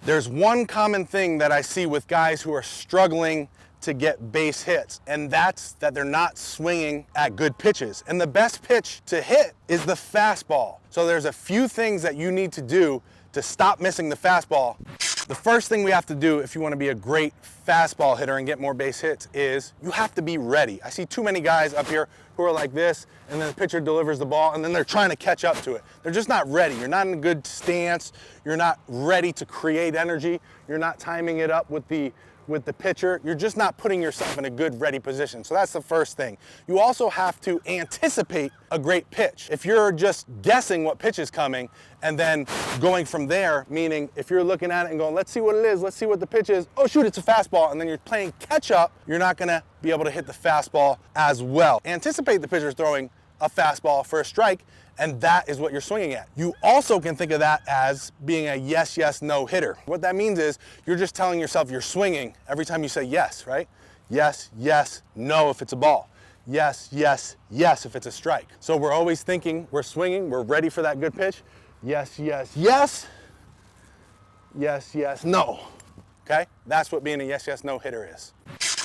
There's one common thing that I see with guys who are struggling to get base hits, and that's that they're not swinging at good pitches. And the best pitch to hit is the fastball. So there's a few things that you need to do to stop missing the fastball. The first thing we have to do if you want to be a great fastball hitter and get more base hits is you have to be ready. I see too many guys up here who are like this, and then the pitcher delivers the ball, and then they're trying to catch up to it. They're just not ready. You're not in a good stance. You're not ready to create energy. You're not timing it up with the pitcher. You're just not putting yourself in a good ready position. So that's the first thing. You also have to anticipate a great pitch. If you're just guessing what pitch is coming and then going from there, meaning if you're looking at it and going, let's see what it is, let's see what the pitch is, oh shoot, it's a fastball, and then you're playing catch up, you're not gonna be able to hit the fastball as well. Anticipate the pitcher throwing a fastball for a strike, and that is what you're swinging at. You also can think of that as being a yes, yes, no hitter. What that means is you're just telling yourself you're swinging every time you say yes, right? Yes, yes, no if it's a ball. Yes, yes, yes if it's a strike. So we're always thinking we're swinging, we're ready for that good pitch. Yes, yes, yes. Yes, yes, no. Okay? That's what being a yes, yes, no hitter is.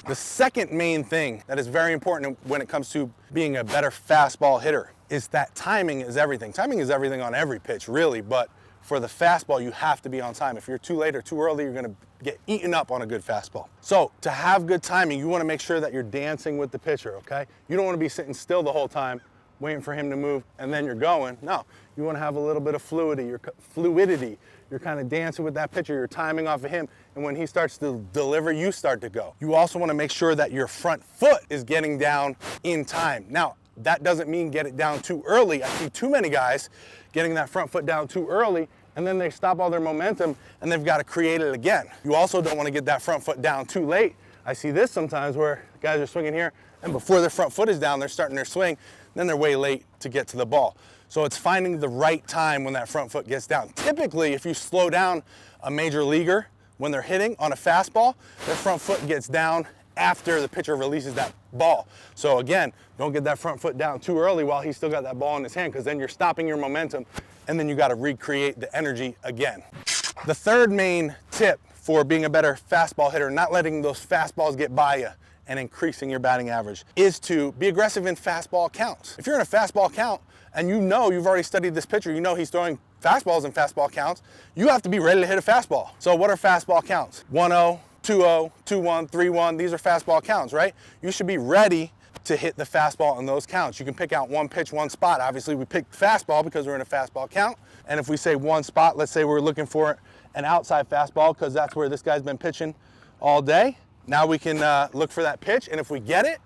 The second main thing that is very important when it comes to being a better fastball hitter is that timing is everything. Timing is everything on every pitch, really, but for the fastball, you have to be on time. If you're too late or too early, you're gonna get eaten up on a good fastball. So to have good timing, you wanna make sure that you're dancing with the pitcher, okay? You don't wanna be sitting still the whole time, waiting for him to move, and then you're going. No, you wanna have a little bit of fluidity. You're kind of dancing with that pitcher, you're timing off of him, and when he starts to deliver, you start to go. You also wanna make sure that your front foot is getting down in time. Now, that doesn't mean get it down too early. I see too many guys getting that front foot down too early, and then they stop all their momentum, and they've gotta create it again. You also don't wanna get that front foot down too late. I see this sometimes where guys are swinging here, and before their front foot is down, they're starting their swing, then they're way late to get to the ball. So it's finding the right time when that front foot gets down. Typically, if you slow down a major leaguer when they're hitting on a fastball, their front foot gets down after the pitcher releases that ball. So again, don't get that front foot down too early while he's still got that ball in his hand, because then you're stopping your momentum, and then you got to recreate the energy again. The third main tip for being a better fastball hitter, not letting those fastballs get by you and increasing your batting average, is to be aggressive in fastball counts. If you're in a fastball count and you know you've already studied this pitcher, you know he's throwing fastballs in fastball counts, you have to be ready to hit a fastball. So what are fastball counts? 1-0, 2-0, 2-1, 3-1, these are fastball counts, right? You should be ready to hit the fastball in those counts. You can pick out one pitch, one spot. Obviously we picked fastball because we're in a fastball count. And if we say one spot, let's say we're looking for an outside fastball because that's where this guy's been pitching all day. Now we can look for that pitch, and if we get it,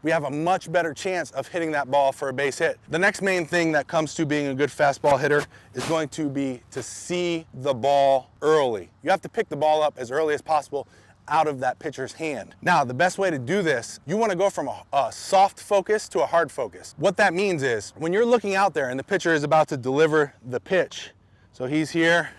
we have a much better chance of hitting that ball for a base hit. The next main thing that comes to being a good fastball hitter is going to be to see the ball early. You have to pick the ball up as early as possible out of that pitcher's hand. Now, the best way to do this, you want to go from a soft focus to a hard focus. What that means is when you're looking out there and the pitcher is about to deliver the pitch, so he's here,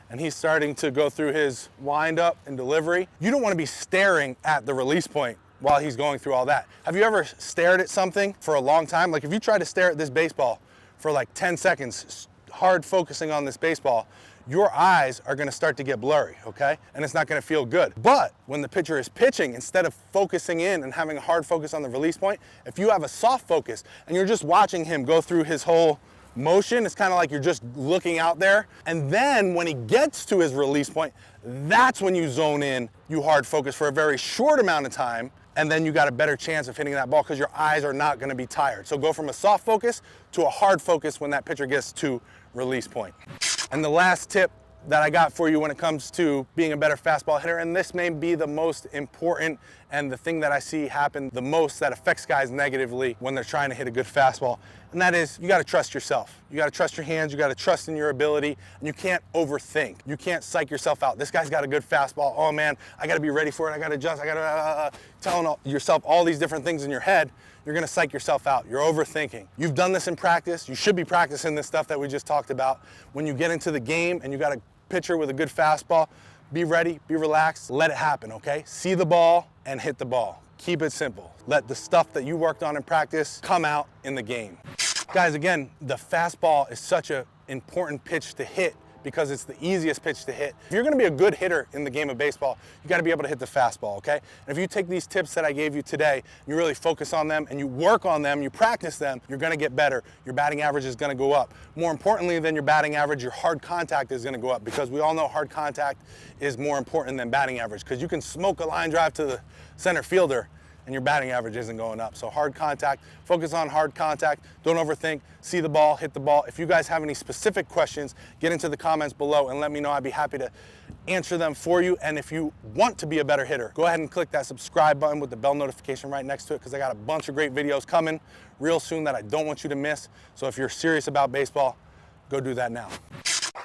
and he's starting to go through his wind-up and delivery, you don't want to be staring at the release point while he's going through all that. Have you ever stared at something for a long time? Like if you try to stare at this baseball for like 10 seconds, hard focusing on this baseball, your eyes are gonna start to get blurry, okay? And it's not gonna feel good. But when the pitcher is pitching, instead of focusing in and having a hard focus on the release point, if you have a soft focus and you're just watching him go through his whole motion, it's kind of like you're just looking out there, and then when he gets to his release point, that's when you zone in, you hard focus for a very short amount of time, and then you got a better chance of hitting that ball because your eyes are not going to be tired. So go from a soft focus to a hard focus when that pitcher gets to release point. And the last tip that I got for you when it comes to being a better fastball hitter, and this may be the most important and the thing that I see happen the most that affects guys negatively when they're trying to hit a good fastball, and that is you got to trust yourself. You got to trust your hands, you got to trust in your ability, and you can't overthink. You can't psych yourself out. This guy's got a good fastball. Oh man, I got to be ready for it. I got to adjust. I got to telling yourself all these different things in your head. You're going to psych yourself out. You're overthinking. You've done this in practice. You should be practicing this stuff that we just talked about. When you get into the game and you got a pitcher with a good fastball, be ready, be relaxed, let it happen, okay? See the ball and hit the ball. Keep it simple. Let the stuff that you worked on in practice come out in the game. Guys, again, the fastball is such an important pitch to hit because it's the easiest pitch to hit. If you're gonna be a good hitter in the game of baseball, you gotta be able to hit the fastball, okay? And if you take these tips that I gave you today, you really focus on them and you work on them, you practice them, you're gonna get better. Your batting average is gonna go up. More importantly than your batting average, your hard contact is gonna go up, because we all know hard contact is more important than batting average, because you can smoke a line drive to the center fielder and your batting average isn't going up. So hard contact, focus on hard contact, don't overthink, see the ball, hit the ball. If you guys have any specific questions, get into the comments below and let me know. I'd be happy to answer them for you. And if you want to be a better hitter, go ahead and click that subscribe button with the bell notification right next to it, because I got a bunch of great videos coming real soon that I don't want you to miss. So if you're serious about baseball, go do that now.